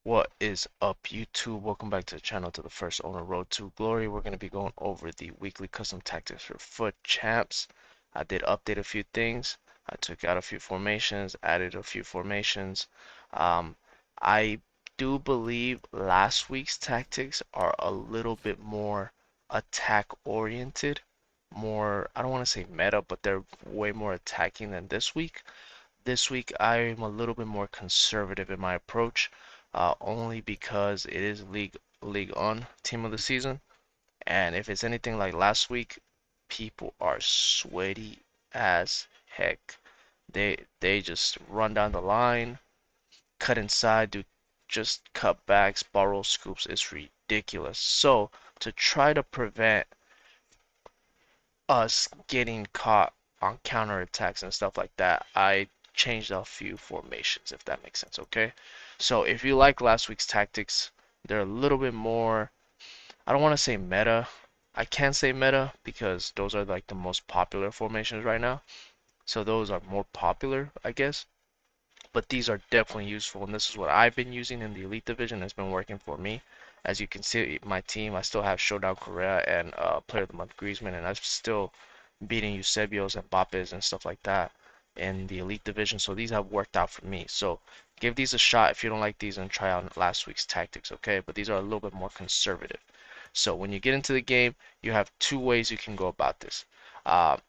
What is up, YouTube? Welcome back to the channel, to the first owner road to glory. We're going to be going over the weekly custom tactics for foot champs. I did update a few things. I took out a few formations, added a few formations. Um, I do believe last week's tactics are a little bit more attack oriented, more, I don't want to say meta, but they're way more attacking than this week. This week I'm a little bit more conservative in my approach, only because it is League On team of the season, and if it's anything like last week, people are sweaty as heck. They just run down the line, cut inside, do just cutbacks, borrow scoops. It's ridiculous. So to try to prevent us getting caught on counterattacks and stuff like that, I changed a few formations, if that makes sense, okay? So if you like last week's tactics, they're a little bit more, I don't want to say meta. I can't say meta because those are like the most popular formations right now. So those are more popular, I guess. But these are definitely useful, and this is what I've been using in the Elite Division. It's been working for me. As you can see, my team, I still have Showdown Correa and Player of the Month Griezmann, and I'm still beating Eusebios and Mbappes and stuff like that in the Elite Division. So these have worked out for me. So give these a shot if you don't like these and try out last week's tactics, okay? But these are a little bit more conservative. So when you get into the game, you have two ways you can go about this.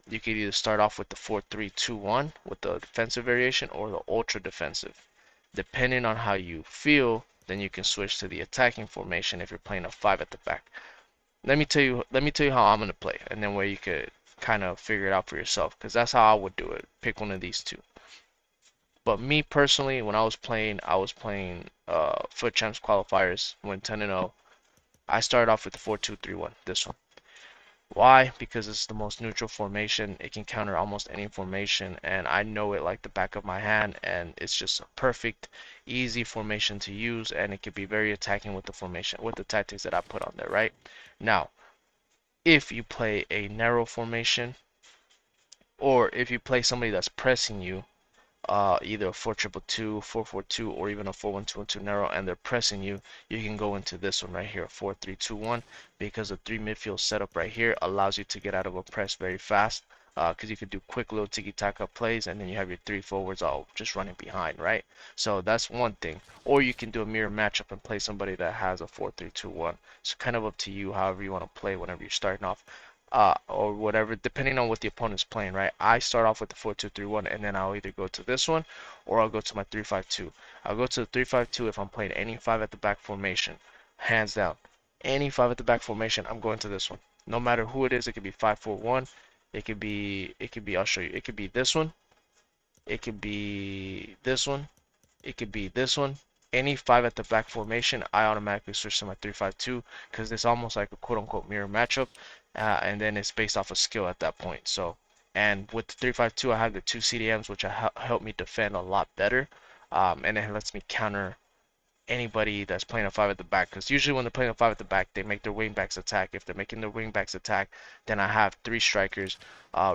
You could either start off with the 4-3-2-1 with the defensive variation or the ultra defensive. Depending on how you feel, then you can switch to the attacking formation if you're playing a 5 at the back. Let me tell you how I'm gonna play, and then where you could kind of figure it out for yourself, because that's how I would do it. Pick one of these two. But me personally, when I was playing Foot Champs qualifiers, went 10-0. I started off with the 4-2-3-1. This one. Why? Because it's the most neutral formation. It can counter almost any formation, and I know it like the back of my hand, and it's just a perfect, easy formation to use, and it can be very attacking with the formation, with the tactics that I put on there, right? Now, if you play a narrow formation, or if you play somebody that's pressing you, either a 4-2-2, 4-4-2, or even a 4-1-2-1-2 narrow, and they're pressing you, you can go into this one right here, 4-3-2-1, because the three midfield setup right here allows you to get out of a press very fast. Because you could do quick little tiki-taka plays, and then you have your three forwards all just running behind, right? So that's one thing. Or you can do a mirror matchup and play somebody that has a 4-3-2-1. So kind of up to you, however you want to play whenever you're starting off, or whatever, depending on what the opponent's playing, right? I start off with the 4-2-3-1, and then I'll either go to this one or I'll go to my 3-5-2. I'll go to the 3-5-2 if I'm playing any 5 at the back formation, hands down. Any 5 at the back formation, I'm going to this one. No matter who it is, it could be 5-4-1. It could be, I'll show you. It could be this one. It could be this one. It could be this one. Any 5 at the back formation, I automatically switch to my 3-5-2 because it's almost like a quote-unquote mirror matchup, and then it's based off of skill at that point. So, and with the 3-5-2, I have the two CDMs, which help me defend a lot better, and it lets me counter anybody that's playing a 5 at the back, because usually when they're playing a 5 at the back, they make their wing backs attack. If they're making their wing backs attack, then I have three strikers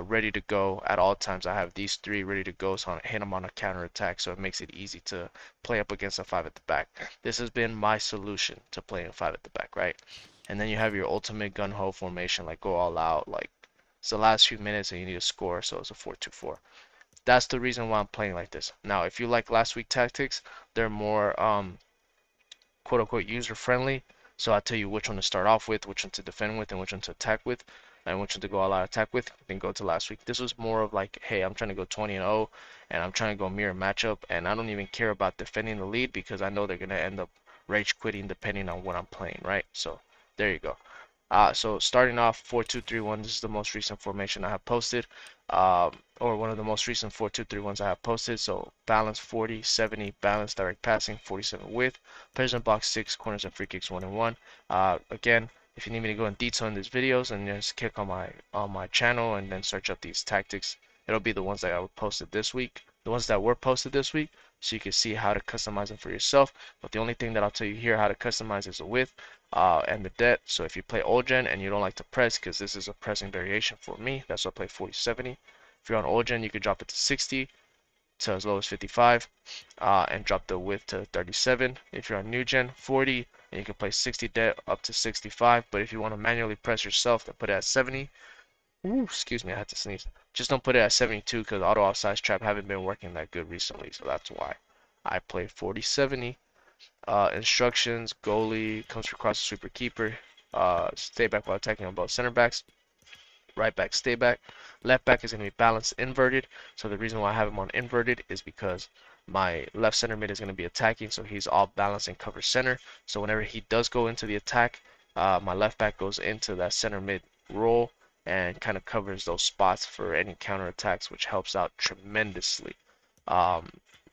ready to go at all times. I have these three ready to go, so I hit them on a counter attack, so it makes it easy to play up against a 5 at the back. This has been my solution to playing a 5 at the back, right? And then you have your ultimate gun ho formation, like go all out, like it's the last few minutes and you need to score, so it's a 4-2-4. That's the reason why I'm playing like this. Now, if you like last week tactics, they're more quote unquote user friendly. So I'll tell you which one to start off with, which one to defend with, and which one to attack with, and which one to go all out attack with. Then go to last week. This was more of like, hey, I'm trying to go 20-0, and I'm trying to go mirror matchup, and I don't even care about defending the lead because I know they're gonna end up rage quitting depending on what I'm playing, right? So there you go. So starting off 4-2-3-1, this is the most recent formation I have posted, or one of the most recent 4-2-3-1s I have posted. So balance 40, 70, balance direct passing, 47 width, players in box 6, corners and free kicks 1 and 1. Again, if you need me to go in detail in these videos, and just click on my channel and then search up these tactics, it'll be the ones that I posted this week, the ones that were posted this week, so you can see how to customize them for yourself. But the only thing that I'll tell you here how to customize is the width and the depth. So if you play old gen and you don't like to press, because this is a pressing variation for me, that's why I play 40-70. If you're on old gen, you could drop it to 60. to as low as 55, and drop the width to 37. If you're on new gen, 40, and you can play 60 det up to 65. But if you want to manually press yourself, then put it at 70. Ooh, excuse me, I had to sneeze. Just don't put it at 72 because auto offsides trap haven't been working that good recently, so that's why I play 40-70. Instructions: goalie comes across the super keeper. Stay back while attacking on both center backs. Right back, stay back. Left back is going to be balanced inverted. So the reason why I have him on inverted is because my left center mid is going to be attacking, so he's all balanced and cover center. So whenever he does go into the attack, my left back goes into that center mid role and kind of covers those spots for any counter attacks, which helps out tremendously. Um,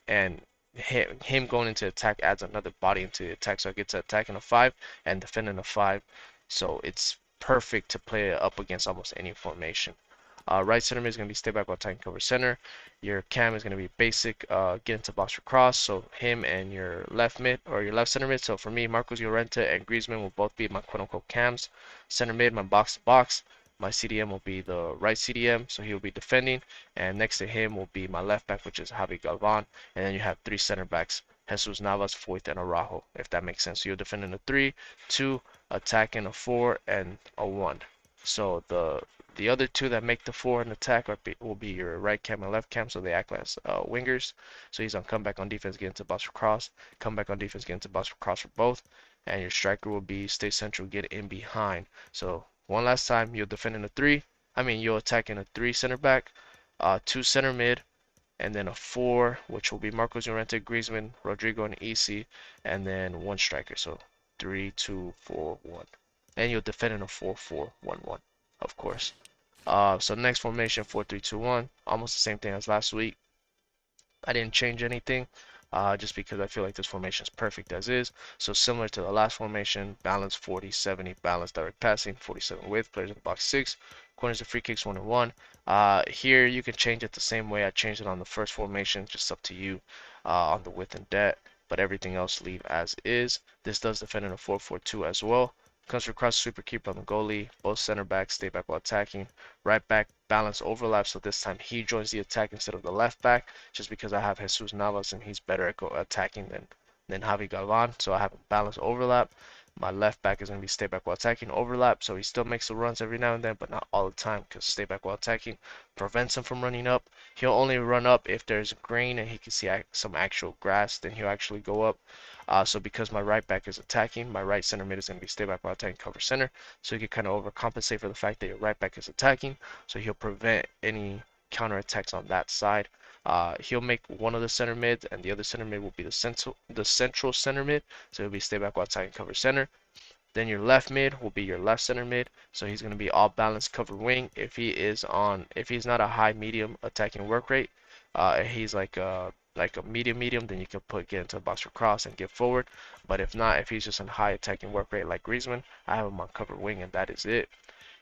and him going into attack adds another body into the attack, so I get to attack in a 5 and defend in a 5. So it's perfect to play it up against almost any formation. Right center mid is going to be stay back while attacking cover center. Your cam is going to be basic, get into box for cross. So him and your left mid or your left center mid. So for me, Marcos Llorente and Griezmann will both be my quote unquote cams. Center mid, my box to box. My CDM will be the right CDM, so he'll be defending. And next to him will be my left back, which is Javi Galvan. And then you have 3 center backs, Jesus Navas, Foyth, and Araujo, if that makes sense. So you'll defend in a 3, 2, attack in a 4, and a 1. So the other 2 that make the 4 and attack will be your right cam and left cam, so they act as wingers. So he's on comeback on defense, get into box for cross, comeback on defense, get into box for cross for both. And your striker will be stay central, get in behind. So one last time, you'll defend in a 3. You'll attack in a 3 center back, 2 center mid, and then a 4, which will be Marcos Llorente, Griezmann, Rodrigo, and EC, and then 1 striker. So 3, 2, 4, 1. And you'll defend in a 4-4-1-1, of course. So next formation, 4-3-2-1, almost the same thing as last week. I didn't change anything, just because I feel like this formation is perfect as is. So similar to the last formation, balance 40-70, balance direct passing, 47 width, players in the box 6, corners and free kicks 1 and 1. Here you can change it the same way I changed it on the first formation, just up to you on the width and depth, but everything else leave as is. This does defend in a 4-4-2 as well. Comes across super keeper on the goalie, both center backs stay back while attacking. Right back balance overlap, so this time he joins the attack instead of the left back, just because I have Jesus Navas and he's better at attacking than Javi Galvan, so I have a balanced overlap. My left back is going to be stay back while attacking overlap, so he still makes the runs every now and then, but not all the time, because stay back while attacking prevents him from running up. He'll only run up if there's green and he can see some actual grass, then he'll actually go up. So because my right back is attacking, my right center mid is going to be stay back while attacking cover center, so you can kind of overcompensate for the fact that your right back is attacking, so he'll prevent any counter attacks on that side. He'll make one of the center mids, and the other center mid will be the central center mid, so he'll be stay back while attacking cover center. Then your left mid will be your left center mid, so he's going to be all balanced cover wing. If he's not a high medium attacking work rate, he's like a medium, then you can get into a box for cross and get forward. But if not, if he's just a high attacking work rate like Griezmann, I have him on cover wing, and that is it.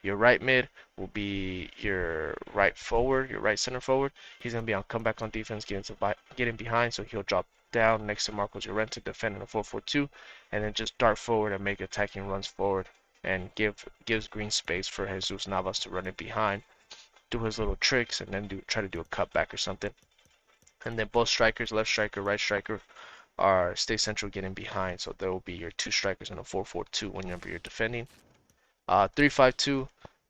Your right mid will be your right forward, your right center forward. He's going to be on comeback on defense, getting behind, so he'll drop down next to Marcos Llorente, defend in a 4-4-2, and then just dart forward and make attacking runs forward, and gives green space for Jesus Navas to run it behind, do his little tricks, and then try to do a cutback or something. And then both strikers, left striker, right striker, are stay central, getting behind, so there will be your 2 strikers in a 4-4-2 whenever you're defending. 3-5-2,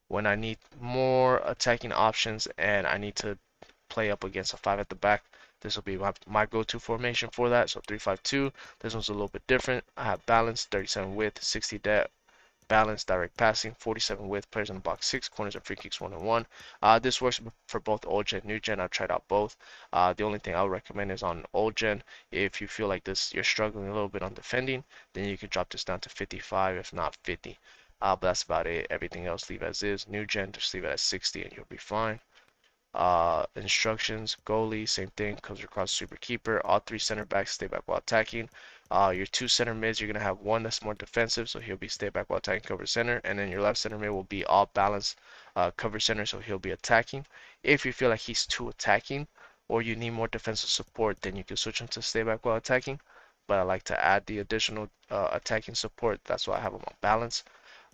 when I need more attacking options and I need to play up against a 5 at the back, this will be my go-to formation for that. So 3-5-2, this one's a little bit different. I have balance, 37 width, 60 depth, balance, direct passing, 47 width, players in the box 6, corners and free kicks 1 and 1. This works for both old gen and new gen. I've tried out both. The only thing I would recommend is on old gen. If you feel like you're struggling a little bit on defending, then you can drop this down to 55, if not 50. But that's about it. Everything else leave as is. New gen, just leave it at 60 and you'll be fine. Instructions, goalie, same thing, comes across super keeper. All 3 center backs stay back while attacking. Your 2 center mids, you're going to have one that's more defensive, so he'll be stay back while attacking cover center. And then your left center mid will be all balanced cover center, so he'll be attacking. If you feel like he's too attacking or you need more defensive support, then you can switch him to stay back while attacking. But I like to add the additional attacking support. That's why I have him on balance.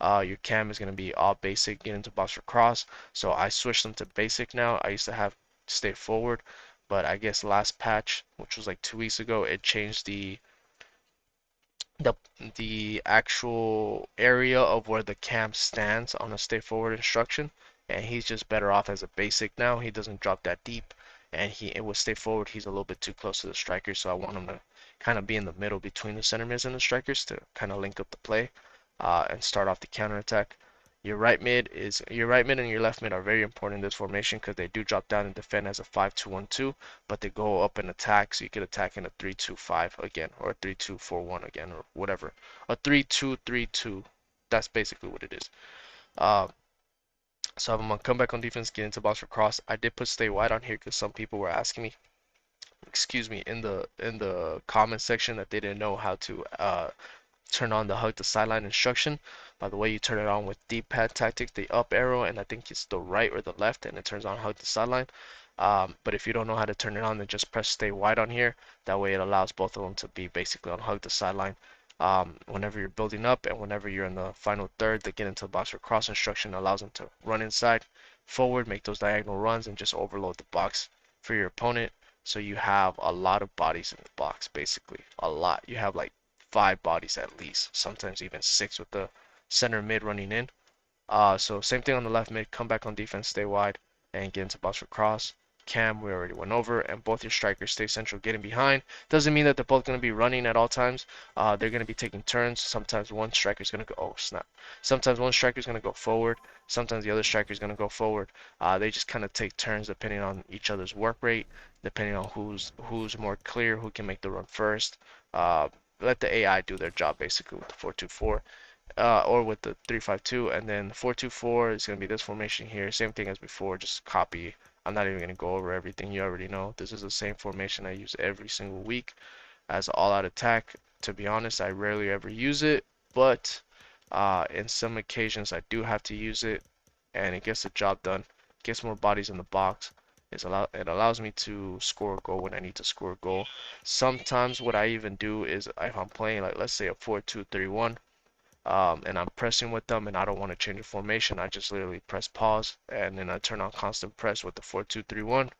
Your cam is going to be all basic, get into box for cross. So I switched them to basic now. I used to have stay forward, but I guess last patch, which was like 2 weeks ago, it changed the the actual area of where the cam stands on a stay forward instruction, and he's just better off as a basic now. He doesn't drop that deep, and he with stay forward he's a little bit too close to the striker, so I want him to kind of be in the middle between the center mids and the strikers to kind of link up the play and start off the counter attack. Your right mid and your left mid are very important in this formation because they do drop down and defend as a 5-2-1-2, but they go up and attack, so you could attack in a 3-2-5 again, or a 3-2-4-1 again, or whatever. A 3-2-3-2. That's basically what it is. Uh, so I'm gonna come back on defense, get into box for cross. I did put stay wide on here because some people were asking me, excuse me, in the comment section that they didn't know how to turn on the hug the sideline instruction. By the way, you turn it on with D-pad tactics, the up arrow, and I think it's the right or the left, and it turns on hug the sideline. But if you don't know how to turn it on, then just press stay wide on here. That way it allows both of them to be basically on hug the sideline. Whenever you're building up and whenever you're in the final third, they get into the box for cross instruction allows them to run inside, forward, make those diagonal runs, and just overload the box for your opponent. So you have a lot of bodies in the box, basically. A lot. You have like 5 bodies at least, sometimes even 6 with the center mid running in. So same thing on the left mid, come back on defense, stay wide, and get into box for cross. Cam, we already went over, and both your strikers stay central, getting behind. Doesn't mean that they're both going to be running at all times. They're going to be taking turns. Sometimes one striker is going to go, oh snap. Sometimes one striker is going to go forward. Sometimes the other striker is going to go forward. They just kind of take turns depending on each other's work rate, depending on who's more clear, who can make the run first. Let the AI do their job basically with the 4-2-4 or with the 3-5-2, and then 4-2-4 is going to be this formation here. Same thing as before, just copy. I'm not even going to go over everything. You already know. This is the same formation I use every single week as all-out attack. To be honest, I rarely ever use it, but in some occasions I do have to use it, and it gets the job done. Gets more bodies in the box. It allows me to score a goal when I need to score a goal. Sometimes what I even do is if I'm playing like let's say a 4-2-3-1, and I'm pressing with them and I don't want to change the formation, I just literally press pause and then I turn on constant press with the 4-2-3-1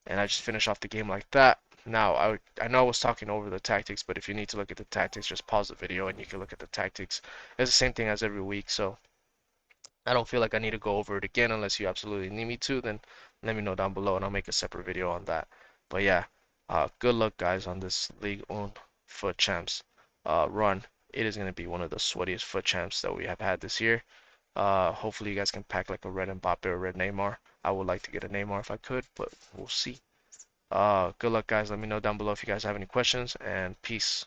and I just finish off the game like that. Now, I know I was talking over the tactics, but if you need to look at the tactics, just pause the video and you can look at the tactics. It's the same thing as every week, so I don't feel like I need to go over it again unless you absolutely need me to, then let me know down below and I'll make a separate video on that. But yeah, good luck guys on this League One Foot Champs run. It is going to be one of the sweatiest Foot Champs that we have had this year. Hopefully you guys can pack like a red Mbappe or a red Neymar. I would like to get a Neymar if I could, but we'll see. Good luck guys. Let me know down below if you guys have any questions, and peace.